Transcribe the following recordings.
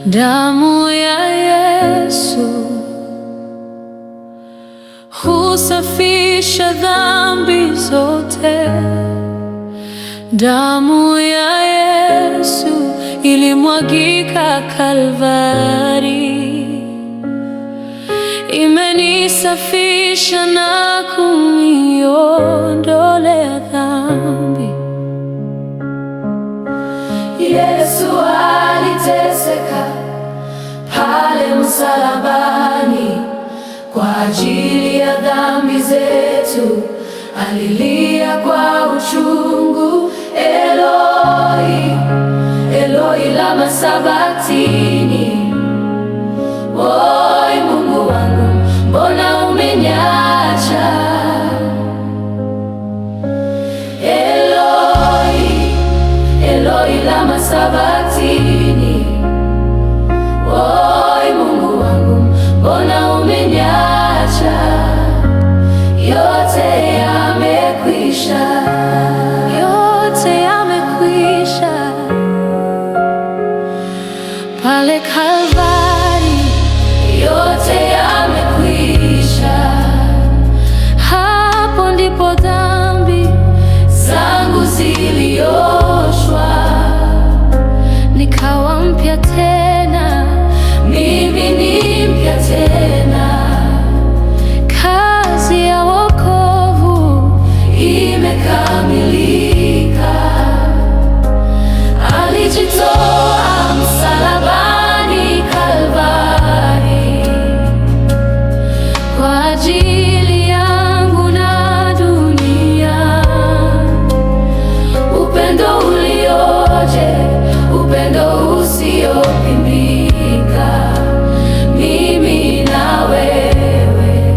Damu ya Yesu husafisha dhambi zote. Damu ya Yesu ilimwagika Kalvari, imenisafisha na kuniondolea dhambi. Yesu aliteseka pale msalabani kwa ajili ya dhambi zetu, alilia kwa uchungu, Eloi, Eloi lama sabaktini. Oi, Mungu wangu, mbona umeniacha? Eloi, Eloi lama sabaktini. Oi, Mungu wangu, mbona umeniacha? Yote yamekwisha, Yote yamekwisha pale Kalvari, yote yamekwisha. hapo ndipo dhambi zangu zilioshwa, nikawa mpya tena. mimi ni mpya tena. Kazi ya wokovu Imekamilika, alijitoa msalabani Kalvari kwa ajili yangu na dunia. upendo ulioje, upendo usiopimika. Mimi na wewe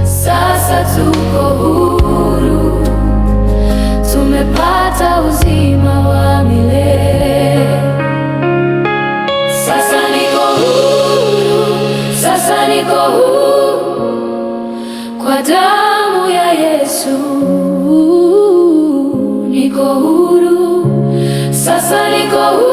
sasa tuko huru, tumepata uzima wa milele. Sasa niko huru, sasa niko huru kwa damu ya Yesu. Niko huru, sasa niko huru.